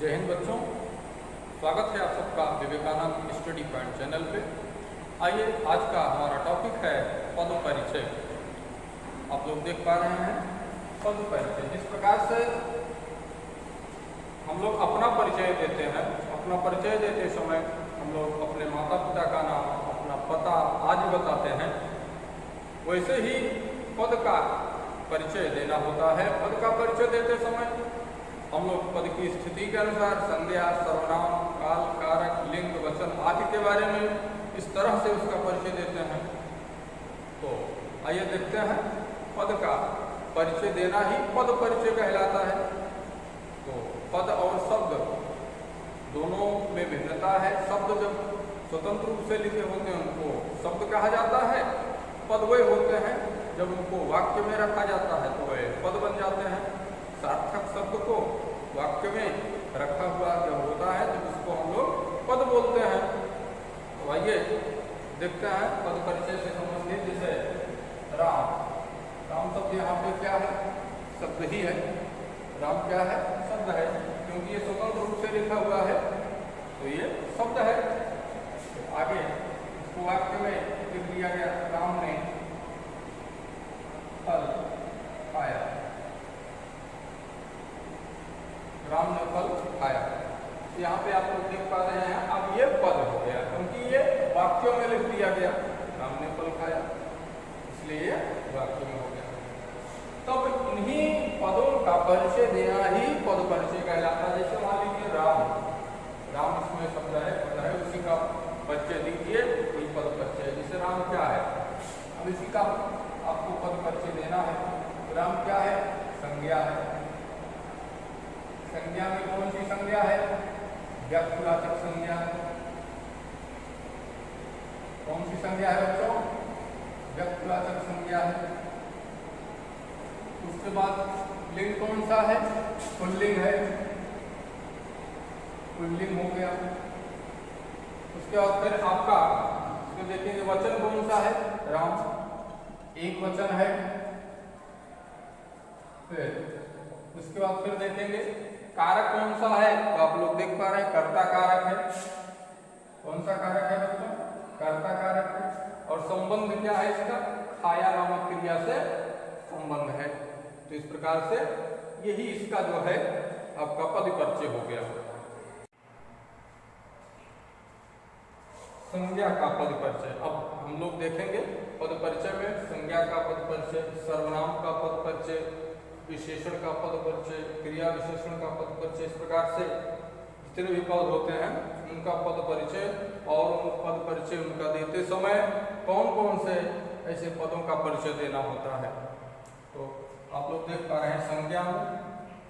जय हिंद बच्चों, स्वागत है आप सबका विवेकानंद स्टडी पॉइंट चैनल पे। आइए, आज का हमारा टॉपिक है पद परिचय। आप लोग देख पा रहे हैं पद परिचय। जिस प्रकार से हम लोग अपना परिचय देते हैं, अपना परिचय देते समय हम लोग अपने माता पिता का नाम, अपना पता आदि बताते हैं, वैसे ही पद का परिचय देना होता है। पद का परिचय देते समय हम लोग पद की स्थिति के अनुसार संज्ञा, सर्वनाम, काल, कारक, लिंग, वचन आदि के बारे में इस तरह से उसका परिचय देते हैं। तो आइए देखते हैं, पद का परिचय देना ही पद परिचय कहलाता है। तो पद और शब्द दोनों में भिन्नता है। शब्द जब स्वतंत्र रूप से लिखे होते हैं उनको शब्द कहा जाता है। पद वे होते हैं जब उनको वाक्य में रखा जाता है तो वे पद बन जाते हैं। सार्थक शब्द को वाक्य में रखा हुआ जब होता है तो उसको हम लोग पद बोलते हैं। तो आइए देखते हैं पद परिचय से संबंधित। जैसे राम, राम शब्द यहाँ पे क्या है? शब्द ही है। राम क्या है? शब्द है, क्योंकि ये स्वतंत्र रूप से लिखा हुआ है तो ये शब्द है। तो आगे इसको वाक्य में लिख दिया गया, राम ने फल खाया। राम ने फल खाया, यहाँ पे आप लोग देख पा रहे हैं। अब ये पद हो गया क्योंकि ये वाक्यों में लिख दिया गया, राम ने फल खाया, इसलिए ये वाक्य में हो गया। तब इन्हीं पदों का परिचय देना ही पद परिचय कहलाता है। जैसे मान लीजिए राम, राम इसमें शब्द है, पद है, उसी का परिचय दीजिए, कोई पद परिचय। जैसे राम क्या है, अब इसी का आपको पद परिचय देना है। राम क्या है? संज्ञा है। संज्ञा में कौन सी संज्ञा है? व्यक्तिवाचक संज्ञा है। कौन सी संज्ञा है बच्चों? व्यक्तिवाचक संज्ञा है। उसके बाद लिंग कौन सा है? पुल्लिंग है, पुल्लिंग हो गया। उसके बाद फिर आपका इसको देखेंगे, वचन कौन सा है? राम, एक वचन है। फिर उसके बाद फिर देखेंगे कारक कौन सा है, तो आप लोग देख पा रहे हैं कर्ता कारक है। कौन सा कारक है बच्चों? कर्ता कारक है। और संबंध क्या है इसका? खाया नामक क्रिया से संबंध है। तो इस प्रकार से यही इसका जो है आपका पद परिचय हो गया। संज्ञा का पद परिचय अब हम लोग देखेंगे। पद परिचय में संज्ञा का पद परिचय, सर्वनाम का पद परिचय, विशेषण का पद परिचय, क्रिया विशेषण का पद परिचय, इस प्रकार से जितने भी पद होते हैं उनका पद परिचय। और उन पद परिचय उनका देते समय कौन कौन से ऐसे पदों का परिचय देना होता है, तो आप लोग देख पा रहे हैं। संज्ञा में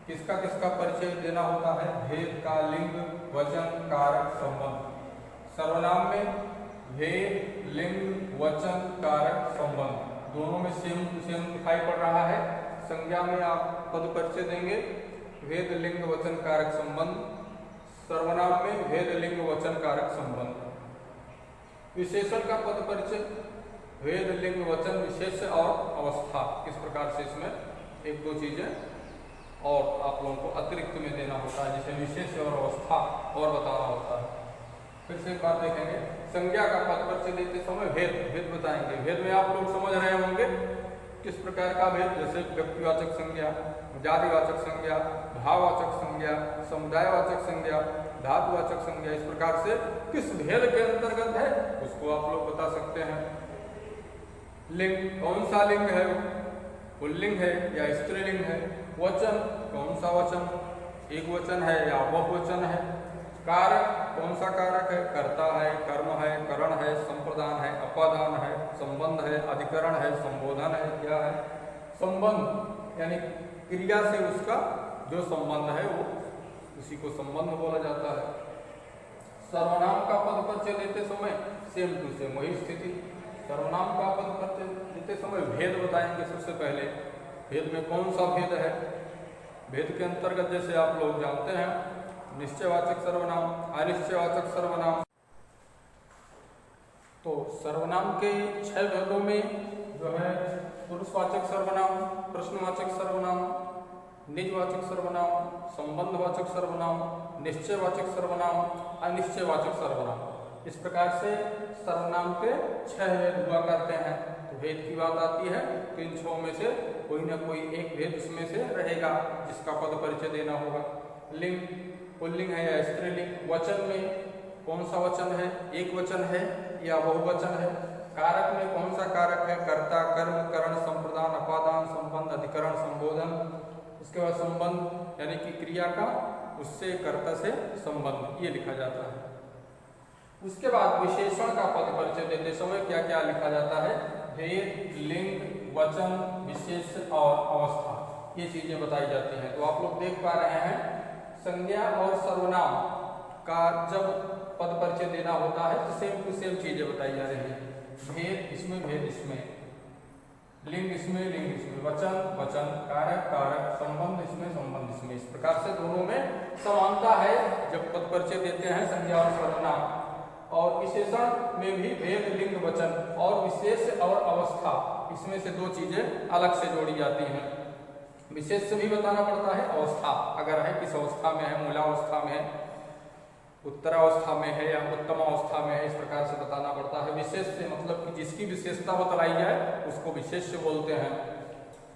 किसका किसका परिचय देना होता है? भेद का, लिंग, वचन, कारक, संबंध। सर्वनाम में भेद, लिंग, वचन, कारक, संबंध दोनों में सेम दिखाई पड़ रहा है। संज्ञा में आप पद परिचय देंगे भेद, लिंग, वचन, कारक, संबंध। सर्वनाम में भेद, लिंग, वचन, कारक, संबंध। विशेषण का पद परिचय भेद, लिंग, वचन, विशेष और अवस्था। इस प्रकार से इसमें एक दो चीजें और आप लोगों को अतिरिक्त में देना होता है, जैसे विशेष और अवस्था और बताना होता है। फिर से एक बात देखेंगे, संज्ञा का पद परिचय देते समय भेद बताएंगे। भेद में आप लोग समझ रहे होंगे किस प्रकार का भेद, जैसे व्यक्तिवाचक संज्ञा, जातिवाचक संज्ञा, भाववाचक संज्ञा, समुदायवाचक संज्ञा, धातुवाचक संज्ञा। इस प्रकार से किस भेद के अंतर्गत है उसको आप लोग बता सकते हैं। लिंग, कौन सा लिंग है? पुल्लिंग है या स्त्रीलिंग है? वचन, कौन सा वचन? एक वचन है या बहुवचन है? कारक, कौन सा कारक है? कर्ता है, कर्म है, करण है, संप्रदान है, अपादान है, संबंध है, अधिकरण है, संबोधन है। क्या है? संबंध, यानी क्रिया से उसका जो संबंध है वो उसी को संबंध बोला जाता है। सर्वनाम का पद परिचय देते समय सेम टू सेम वही स्थिति। सर्वनाम का पद परिचय देते समय भेद बताएंगे। सबसे पहले भेद में कौन सा भेद है? भेद के अंतर्गत जैसे आप लोग जानते हैं निश्चयवाचक सर्वनाम, अनिश्चयवाचक सर्वनाम। तो सर्वनाम के 6 भेदों में जो है पुरुषवाचक सर्वनाम, प्रश्नवाचक सर्वनाम, निजवाचक सर्वनाम, संबंधवाचक सर्वनाम, निश्चयवाचक सर्वनाम, अनिश्चयवाचक सर्वनाम। इस प्रकार से सर्वनाम के 6 भेद हुआ करते हैं। तो भेद की बात आती है तो इन 6 में से कोई ना कोई एक भेद उसमें से रहेगा जिसका पद परिचय देना होगा। लिंग पुल्लिंग है या स्त्रीलिंग, वचन में कौन सा वचन है, एक वचन है या बहुवचन है, कारक में कौन सा कारक है, कर्ता, कर्म, करण, संप्रदान, अपादान, संबंध, अधिकरण, संबोधन। इसके बाद संबंध यानी कि क्रिया का उससे कर्ता से संबंध, ये लिखा जाता है। उसके बाद विशेषण का पद परिचय देते समय क्या क्या लिखा जाता है, भेद, लिंग, वचन, विशेष और अवस्था, ये चीजें बताई जाती हैं। तो आप लोग देख पा रहे हैं संज्ञा और सर्वनाम का जब पद परिचय देना होता है तो सेम टू सेम चीजें बताई जा रही हैं। भेद इसमें, भेद इसमें, लिंग इसमें, लिंग इसमें, वचन वचन, कारक कारक, संबंध इसमें, संबंध इसमें। इस प्रकार से दोनों में समानता है जब पद परिचय देते हैं संज्ञा और सर्वनाम। और विशेषण में भी भेद, लिंग, वचन और विशेष और अवस्था, इसमें से 2 चीजें अलग से जोड़ी जाती हैं। विशेष से भी बताना पड़ता है, अवस्था अगर है किस अवस्था में है, मूलावस्था में है, उत्तरावस्था में है या उत्तम अवस्था में है, इस प्रकार से बताना पड़ता है। विशेष से मतलब कि जिसकी विशेषता बतलाई जाए उसको विशेष्य बोलते हैं।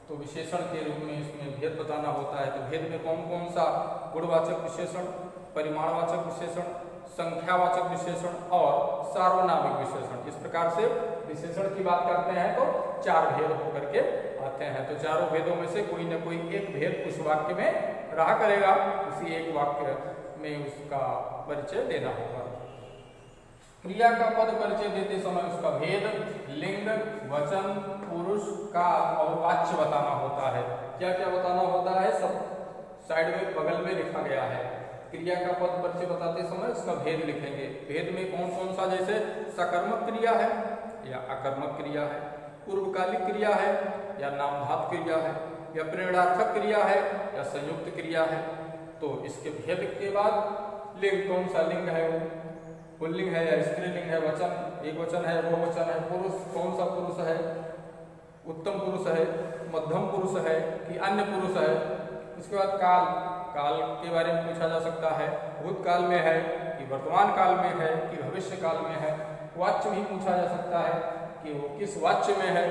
तो विशेषण के रूप में इसमें भेद बताना होता है। तो भेद में कौन कौन सा गुणवाचक विशेषण, परिमाणवाचक विशेषण, संख्यावाचक विशेषण और सार्वनामिक विशेषण, इस प्रकार से विशेषण की बात करते हैं तो 4 भेद होकर के आते हैं। तो चारों भेदों में से कोई न कोई एक भेद उस वाक्य में रहा करेगा, उसी एक वाक्य में उसका परिचय देना होगा। क्रिया का पद परिचय देते समय उसका भेद, लिंग, वचन, पुरुष, काल और वाच्य बताना होता है। क्या क्या बताना होता है, सब साइड में बगल में लिखा गया है। क्रिया का पद परिचय बताते समय उसका भेद लिखेंगे। भेद में कौन कौन सा, जैसे सकर्मक क्रिया है या अकर्मक क्रिया है, पूर्वकालिक क्रिया है या नामधातु क्रिया है, या प्रेरणार्थक क्रिया है या संयुक्त क्रिया है। तो इसके भेद के बाद लिंग, कौन सा लिंग है, वो पुल्लिंग है या स्त्रीलिंग है, वचन एक वचन है, बहुवचन है, पुरुष कौन सा पुरुष है, उत्तम पुरुष है, मध्यम पुरुष है कि अन्य पुरुष है। इसके बाद काल, काल के बारे में पूछा जा सकता है, भूतकाल में है कि वर्तमान काल में है कि भविष्य काल में है। वाच्य भी पूछा जा सकता है कि वो किस वाच्य में है।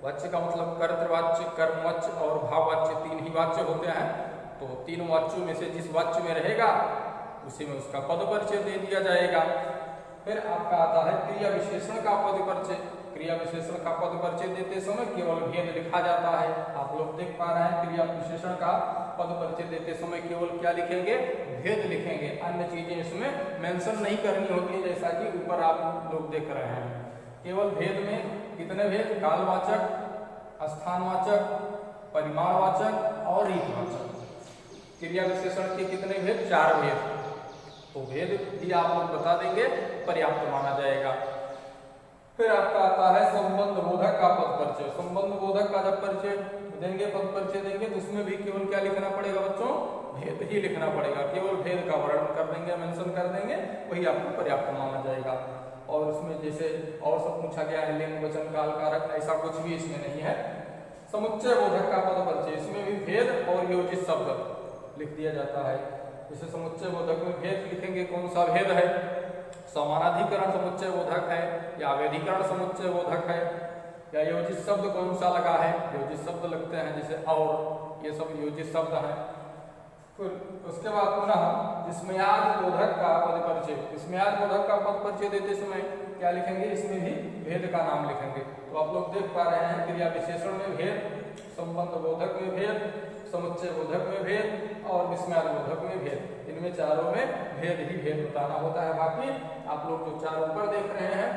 वाच्य का मतलब कर्तृवाच्य, कर्मवाच्य और भाववाच्य, 3 ही वाच्य होते हैं। तो 3 वाच्यों में से जिस वाच्य में रहेगा उसी में उसका पद परिचय दे दिया जाएगा। फिर आपका आता है क्रिया विशेषण का पद परिचय। क्रिया विशेषण का पद परिचय देते समय केवल भेद लिखा जाता है। आप लोग देख पा रहे हैं क्रिया विशेषण का पद परिचय देते समय केवल क्या लिखेंगे, भेद लिखेंगे, अन्य चीजें इसमें मेंशन नहीं करनी होती है, जैसा कि ऊपर आप लोग देख रहे हैं। केवल भेद में कितने भेद, कालवाचक, स्थानवाचक, परिमाणवाचक और रीतवाचक। क्रिया विशेषण के कितने भेद, 4 भेद। तो भेद भी आप लोग बता देंगे, पर्याप्त माना जाएगा। फिर आपका आता है संबंध बोधक का पद परिचय। संबंध बोधक का जब परिचय देंगे, पद परिचय देंगे, तो उसमें भी केवल क्या लिखना पड़ेगा बच्चों, भेद ही लिखना पड़ेगा। केवल भेद का वर्णन कर देंगे, मेंशन कर देंगे, वही आपको पर्याप्त माना जाएगा। और उसमें जैसे और सब पूछा गया है, लिंग, वचन, काल, कारक, ऐसा कुछ भी इसमें नहीं है। समुच्चय बोधक का पद परिचय, इसमें भी भेद और योजित शब्द लिख दिया जाता है। जैसे समुच्चय बोधक में भेद लिखेंगे, कौन सा भेद है, समानाधिकरण समुच्चय बोधक है या व्यधिकरण समुच्चय बोधक है, या योजित शब्द कौन सा लगा है, योजित शब्द लगते हैं जैसे और, ये सब योजित शब्द हैं। फिर उसके बाद पुनः विस्मयाद बोधक का पद परिचय। विस्मयाद बोधक का पद परिचय देते समय क्या लिखेंगे, इसमें भी भेद का नाम लिखेंगे। तो आप लोग देख पा रहे हैं क्रिया विशेषण में भेद, संबंध बोधक में भेद, समुच्चय बोधक में भेद और विस्मयाद बोधक में भेद। इनमें चारों में भेद ही भेद बताना होता है। बाकी आप लोग जो 4 ऊपर देख रहे हैं,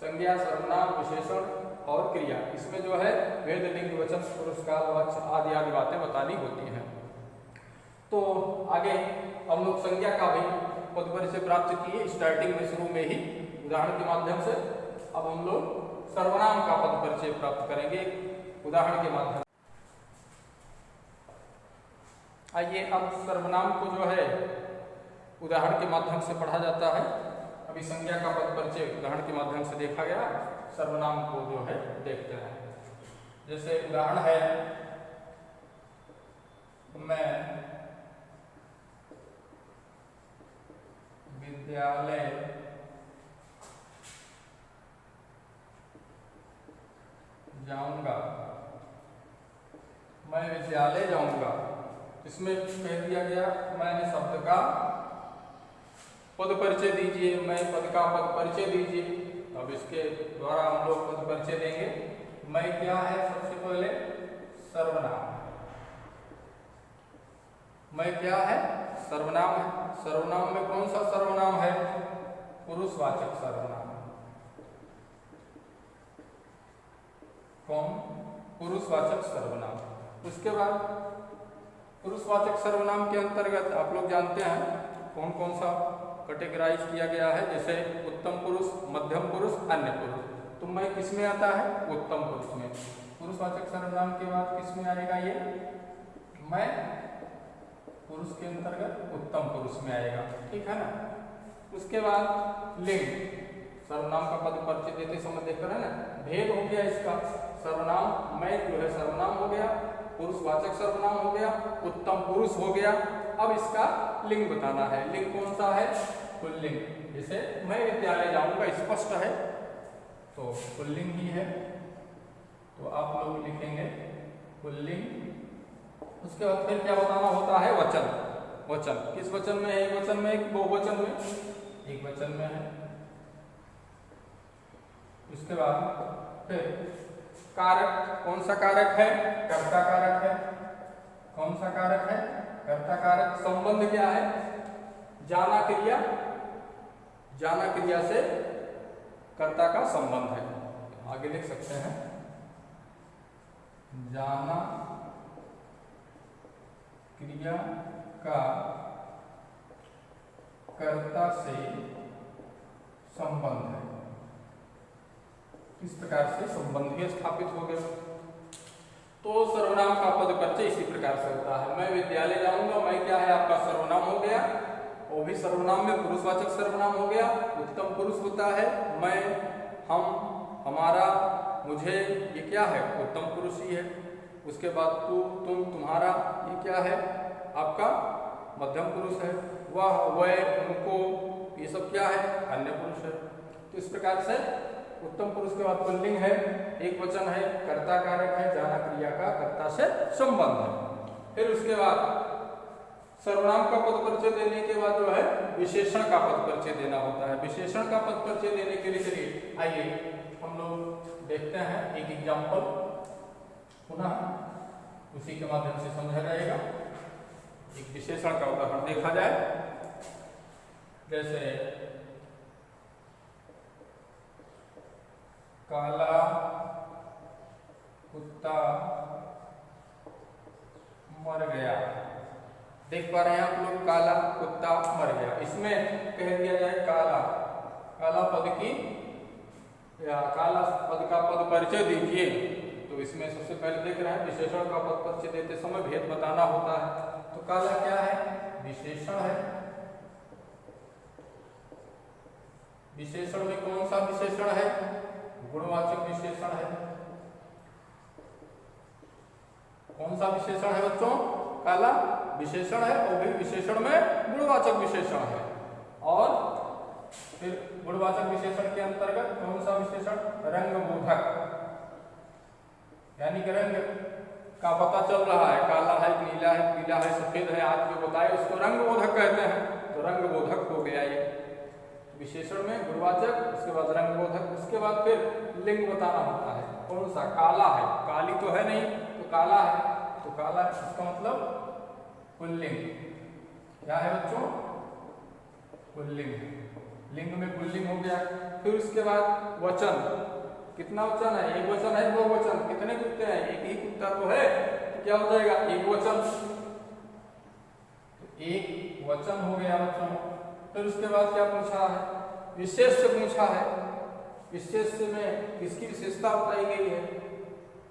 संज्ञा, सर्वनाम, विशेषण और क्रिया, इसमें जो है भेद, लिंग, वचन, पुरुष, काल, वाच्य आदि आदि बातें बतानी होती हैं। तो आगे हम लोग संज्ञा का भी पद परिचय प्राप्त किए स्टार्टिंग में, शुरू में ही उदाहरण के माध्यम से। अब हम लोग सर्वनाम का पद परिचय प्राप्त करेंगे उदाहरण के माध्यम से। आइए अब सर्वनाम को जो है उदाहरण के माध्यम से पढ़ा जाता है। अभी संज्ञा का पद परिचय उदाहरण के माध्यम से देखा गया, सर्वनाम को जो है देखते हैं। जैसे उदाहरण है मैं विद्यालय जाऊंगा, इसमें कह दिया गया मैंने शब्द का पद परिचय दीजिए, मैं पद का पद परिचय दीजिए। अब इसके द्वारा हम लोग पद परिचय देंगे। मैं क्या है, सबसे पहले सर्वनाम। मैं क्या है, सर्वनाम है। सर्वनाम में कौन सा सर्वनाम है, पुरुषवाचक सर्वनाम। कौन, पुरुषवाचक सर्वनाम। उसके बाद पुरुषवाचक सर्वनाम के अंतर्गत आप लोग जानते हैं कौन कौन सा कैटेगराइज किया गया है, जैसे उत्तम पुरुष, मध्यम पुरुष, अन्य पुरुष। तो मैं किस में आता है, उत्तम पुरुष में। पुरुषवाचक सर्वनाम के बाद किस में आएगा, ये मैं पुरुष के अंतर्गत उत्तम पुरुष में आएगा, ठीक है ना। उसके बाद लिंग, सर्वनाम का पद परिचय देते समय देख रहे हैं ना, भेद हो गया इसका। सर्वनाम मैं जो है सर्वनाम हो गया, पुरुषवाचक सर्वनाम हो गया, उत्तम पुरुष हो गया। अब इसका लिंग बताना है। लिंग कौन सा है, पुल्लिंग। जैसे मैं विद्यालय जाऊंगा स्पष्ट है, तो पुल्लिंग ही है, तो आप लोग लिखेंगे पुल्लिंग। उसके बाद फिर क्या बताना होता है, वचन। वचन किस वचन में है, एक वचन में, एक बहुवचन में, एक वचन में है। उसके बाद फिर कारक, कौन सा कारक है, कर्ता कारक है। कौन सा कारक है, कर्ता कारक। संबंध क्या है, जाना क्रिया, जाना क्रिया से कर्ता का संबंध है। आगे लिख सकते हैं, जाना क्रिया का कर्ता से संबंध है। इस प्रकार से संबंध भी स्थापित हो गया। तो सर्वनाम का पद परिचय इसी प्रकार से होता है। मैं विद्यालय जाऊंगा, मैं क्या है, आपका सर्वनाम हो गया, वो भी सर्वनाम में पुरुषवाचक सर्वनाम हो गया, उत्तम पुरुष होता है। मैं, हम, हमारा, मुझे, ये क्या है, उत्तम पुरुष ही है। उसके बाद तू, तुम, तुम्हारा, ये क्या है, आपका मध्यम पुरुष है। वह, वह, उनको, ये सब क्या है, अन्य पुरुष है। तो इस प्रकार से उत्तम पुरुष के बाद पुल्लिंग है, एक वचन है, कर्ता कारक है, जाना क्रिया का कर्ता से संबंध है। फिर उसके बाद सर्वनाम का पद परिचय देने के बाद जो है विशेषण का पद परिचय देना होता है। विशेषण का पद परिचय देने के लिए चलिए आइए हम लोग देखते हैं एक एग्जाम्पल, पुनः उसी के माध्यम से समझा जाएगा। एक विशेषण का उदाहरण देखा जाए, जैसे काला कुत्ता मर गया। देख पा रहे हैं आप लोग, काला कुत्ता मर गया। इसमें कह दिया जाए काला, काला पद की या काला पद का पद परिचय दीजिए। तो इसमें सबसे पहले देख रहे हैं विशेषण का पद परिचय देते समय भेद बताना होता है। तो काला क्या है, विशेषण है। विशेषण में कौन सा विशेषण है, गुणवाचक विशेषण है। कौन सा विशेषण है बच्चों, काला विशेषण है, और भी विशेषण में गुणवाचक विशेषण है। और फिर गुणवाचक विशेषण के अंतर्गत कौन सा विशेषण, रंगबोधक, यानी कि रंग का पता चल रहा है, काला है, नीला है, पीला है, सफेद है, आज जो बताए उसको रंगबोधक कहते हैं। तो रंगबोधक हो गया ये विशेषण में गुणवाचक, उसके बाद रंगबोधक। उसके बाद फिर लिंग बताना होता है, कौन सा, काला है, काली तो है नहीं, तो काला है, तो काला इसका मतलब पुल्लिंग। क्या है बच्चों, पुल्लिंग। लिंग में पुल्लिंग हो गया। फिर उसके बाद वचन, कितना वचन है, एक वचन है, दो वचन, कितने कुत्ते हैं, एक ही कुत्ता तो है, तो क्या हो जाएगा, एक वचन। तो एक वचन हो गया बच्चों। फिर उसके बाद क्या पूछा है, विशेष से पूछा है। विशेष में किसकी विशेषता बताई गई है,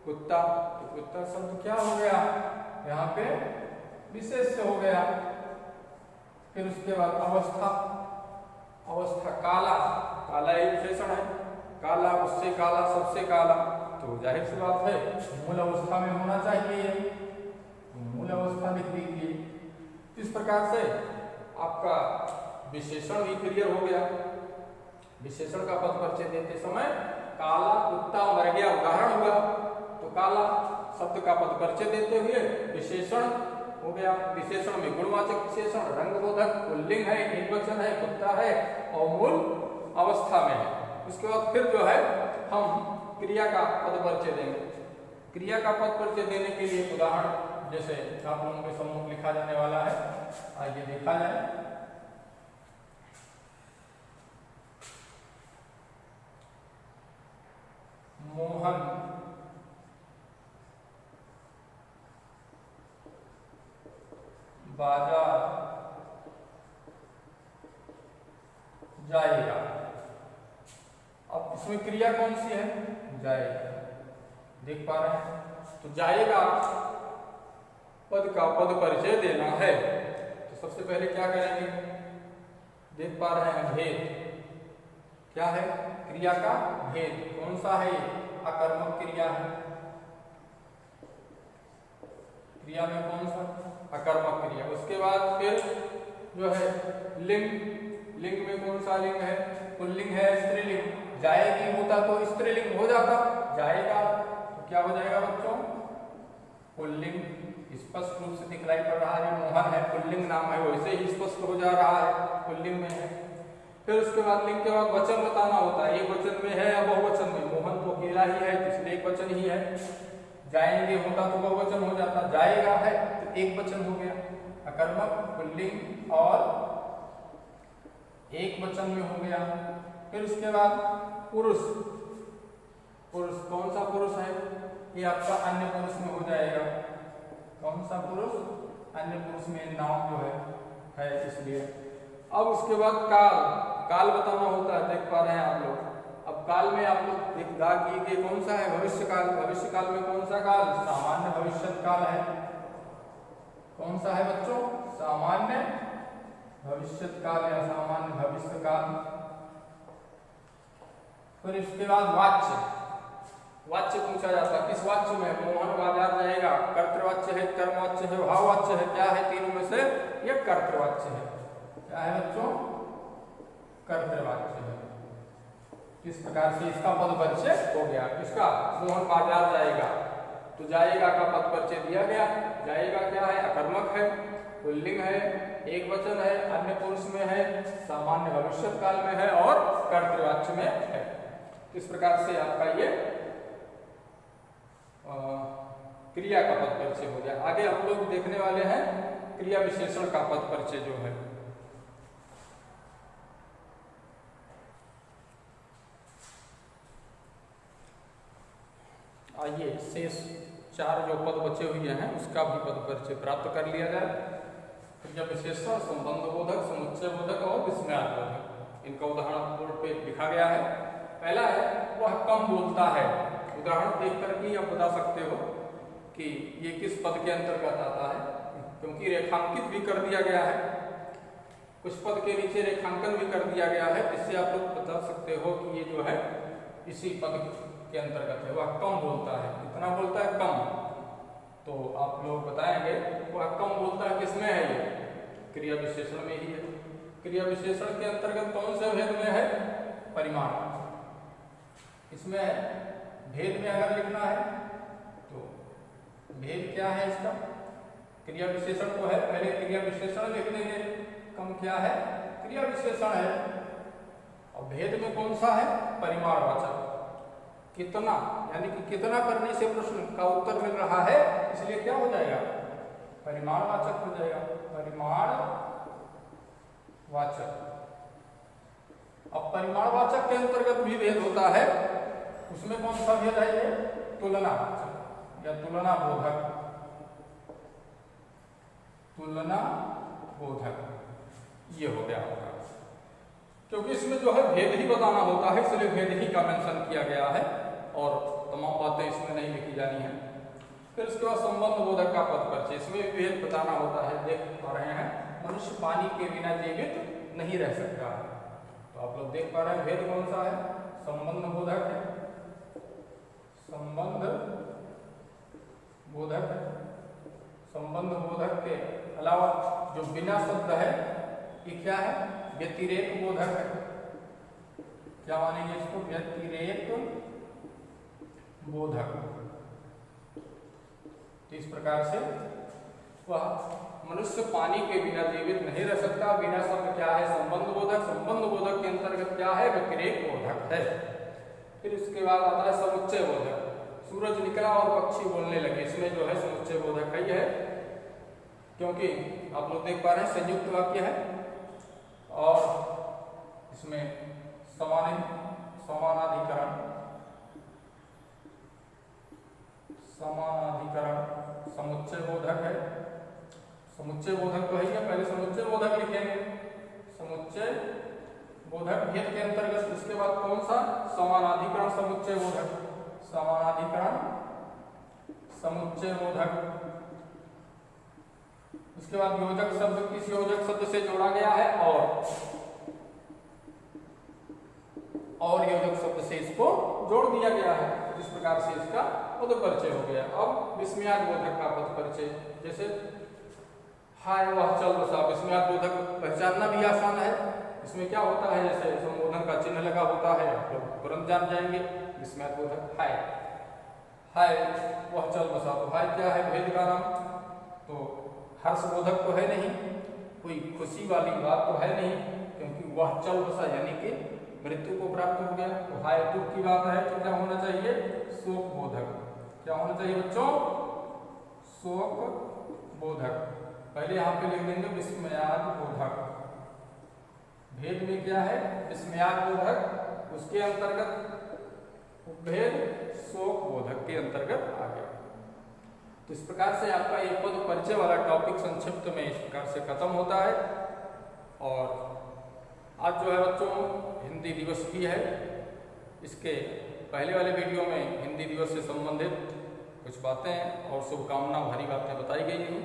कुत्ता। तो कुत्ता शब्द क्या हो गया, यहाँ पे विशेष से हो गया। फिर उसके बाद अवस्था, अवस्था काला, काला एक विशेषण है, काला, उससे काला, सबसे काला, तो जाहिर सी बात है मूल अवस्था में होना चाहिए, मूल अवस्था लिख दीजिए। इस प्रकार से आपका विशेषण भी क्लियर हो गया। विशेषण का पद परिचय देते समय काला कुत्ता मर गया उदाहरण हुआ, तो काला शब्द का पद परिचय देते हुए विशेषण हो गया। विशेषण में गुणवाचक विशेषण, रंगबोधक, पुल्लिंग है, एकवचन है, कुत्ता है और मूल अवस्था में है। उसके बाद फिर जो है हम क्रिया का पद परिचय देंगे। क्रिया का पद परिचय देने के लिए उदाहरण जैसे आप लोगों के सम्मुख लिखा जाने वाला है, आइए देखा जाए। मोहन बाजार जाएगा। अब इसमें क्रिया कौन सी है? जाएगा। देख पा रहे हैं? तो जाएगा पद का पद परिचय देना है। तो सबसे पहले क्या करेंगे? देख पा रहे हैं भेद। क्या है? क्रिया का भेद। कौन सा है? अकर्मक क्रिया है। क्रिया में कौन सा? अकर्मक क्रिया। उसके बाद फिर जो है लिंग। लिंग में कौन सा लिंग है? पुल्लिंग है, स्त्रीलिंग। जाएगी होता तो स्त्रीलिंग हो जाता, जाएगा तो क्या हो जाएगा बच्चों? पुल्लिंग। स्पष्ट रूप से दिखलाई पड़ रहा है, मोहन है, पुल्लिंग नाम है, वैसे ही स्पष्ट हो जा रहा है, पुल्लिंग में है। फिर उसके बाद लिंग के बाद वचन बताना होता है, एक वचन में है या बहुवचन में। मोहन तो अकेला ही है, इसलिए एक वचन ही है। जाएंगे होता तो बहुवचन हो जाता, जाएगा है तो एक वचन हो गया। अकर्मक, पुल्लिंग और एक वचन में हो गया। फिर उसके बाद पुरुष। पुरुष कौन सा पुरुष है? ये आपका अन्य पुरुष में हो जाएगा। कौन सा पुरुष? अन्य पुरुष में नाम जो है इसलिए। अब उसके बाद काल। काल बताना होता है, देख पा रहे हैं आप लोग। अब काल में आप लोग एक दाग किए, कौन सा है? भविष्य काल। भविष्य काल में कौन सा काल? सामान्य भविष्य काल है। कौन सा है बच्चों? सामान्य भविष्य काल या सामान्य भविष्य काल। फिर इसके बाद वाच्य। वाच्य पूछा जाता है, किस वाच्य में? मोहन बाजार जाएगा, कर्तृवाच्य है, कर्मवाच्य है, भाववाच्य है। क्या है? तीनों में से ये कर्तृवाच्य है। क्या है बच्चों? कर्तृवाच्य है। इस प्रकार से इसका पद परिचय हो गया। किसका? मोहन बाजार जाएगा। तो जाएगा का पद परिचय दिया गया। जाएगा क्या है? अकर्मक है, पुल्लिंग है, एक वचन है, अन्य पुरुष में है, सामान्य भविष्य काल में है और कर्तृवाच्य में है। इस प्रकार से आपका ये क्रिया का पद परिचय हो गया। आगे हम लोग देखने वाले हैं क्रिया विशेषण का पद परिचय जो है। आइए शेष 4 जो पद बचे हुए हैं उसका भी पद परिचय प्राप्त कर लिया जाए। क्रिया विशेषण संबंध बोधक, समुच्चय बोधक और विस्मयात्मक। इनका उदाहरण बोर्ड पे लिखा गया है। पहला है वह कम बोलता है। उदाहरण देख कर के आप बता सकते हो कि ये किस पद के अंतर्गत आता है, क्योंकि रेखांकित भी कर दिया गया है। कुछ पद के नीचे रेखांकन भी कर दिया गया है, जिससे आप लोग बता सकते हो कि ये जो है इसी पद के अंतर्गत है। वह कम बोलता है। कितना बोलता है? कम। तो आप लोग बताएंगे वह कम बोलता है किसमें है? ये क्रिया विशेषण में ही है। क्रिया विशेषण के अंतर्गत कौन से भेद में है? परिमाण। इसमें है। भेद में अगर लिखना है तो भेद क्या है इसका? क्रिया विशेषण को है, पहले क्रिया विशेषण लिख देंगे। कम क्या है? क्रिया विशेषण है। और भेद में कौन सा है? परिमाणवाचक। कितना, यानी कि कितना करने से प्रश्न का उत्तर मिल रहा है, इसलिए क्या हो जाएगा? परिमाणवाचक हो जाएगा। परिमाणवाचक। अब परिमाणवाचक के अंतर्गत भी भेद होता है। उसमें कौन सा भेद है? ये तुलनावाचक या तुलना बोधक। तुलना बोधक ये हो गया होगा, क्योंकि इसमें जो है भेद ही बताना होता है, इसलिए भेद ही का मेंशन किया गया है और तमाम बातें इसमें नहीं लिखी जानी है। फिर उसके बाद संबंध बोधक का पद परिचय। इसमें भी भेद बताना होता है। देख पा रहे हैं, मनुष्य पानी के बिना जीवित नहीं रह सकता है। तो आप लोग देख पा रहे हैं भेद कौन सा है? संबंध बोधक है। संबंध बोधक है। संबंध बोधक के अलावा जो बिना शब्द है ये क्या है? व्यतिरेक बोधक है। क्या मानेंगे इसको? व्यतिरेक बोधक। तो इस प्रकार से वह मनुष्य पानी के बिना जीवित नहीं रह सकता। बिना शब्द क्या है? संबंध बोधक। संबंध बोधक के अंतर्गत क्या है? व्यतिरेक बोधक है। फिर उसके बाद आता है समुच्चय बोधक। सूरज निकला और पक्षी बोलने लगे, इसमें जो है समुच्चय बोधक है, क्योंकि आप लोग देख पा रहे हैं संयुक्त वाक्य है और इसमें समानाधिकरण समुच्चय बोधक है। समुच्चय बोधक तो है ही, पहले समुच्चय बोधक लिखेंगे। समुच्चय बोधक भेद के अंतर्गत इसके बाद कौन सा? समानाधिकरण समुच्चय बोधक। समानाधिकरण समुच्चय बोधक। उसके बाद योजक शब्द किस योजक शब्द से जोड़ा गया है? और योजक शब्द से इसको जोड़ दिया गया है। इस प्रकार से इसका पद परिचय हो गया। अब विस्मयाद बोधक का पद परिचय, जैसे हाय वह चल बसा। विस्मयाद बोधक पहचानना भी आसान है। इसमें क्या होता है? जैसे संबोधन का चिन्ह लगा होता है, आप लोग तुरंत जान जाएंगे। विस्मयाद बोधक हाय, हाय वह चल बसा। तो हाय क्या है? भेद का नाम। तो हर्षबोधक तो है नहीं, कोई खुशी वाली बात तो है नहीं, क्योंकि वह चल बसा यानी कि मृत्यु को प्राप्त हो गया। तो हाय दुख की बात है, तो क्या होना चाहिए? शोक बोधक। क्या होना चाहिए बच्चों? शोक बोधक। पहले यहाँ पे लिख देंगे विस्मयाद बोधक। भेद में क्या है? विस्मयाद बोधक, उसके अंतर्गत उपभेद शोक बोधक के अंतर्गत आ गया। तो इस प्रकार से आपका ये पद परिचय वाला टॉपिक संक्षिप्त में इस प्रकार से खत्म होता है। और आज जो है बच्चों हिंदी दिवस भी है। इसके पहले वाले वीडियो में हिंदी दिवस से संबंधित कुछ बातें और शुभकामना भरी बातें बताई गई हैं।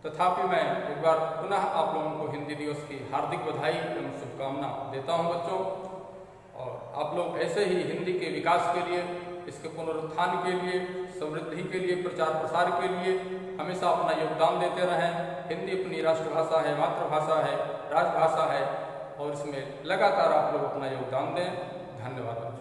तथापि मैं एक बार पुनः आप लोगों को हिंदी दिवस की हार्दिक बधाई एवं शुभकामना देता हूं बच्चों। और आप लोग ऐसे ही हिंदी के विकास के लिए, इसके पुनरुत्थान के लिए, समृद्धि के लिए, प्रचार प्रसार के लिए हमेशा अपना योगदान देते रहें। हिंदी अपनी राष्ट्रभाषा है, मातृभाषा है, राजभाषा है और इसमें लगातार आप लोग अपना योगदान दें। धन्यवाद।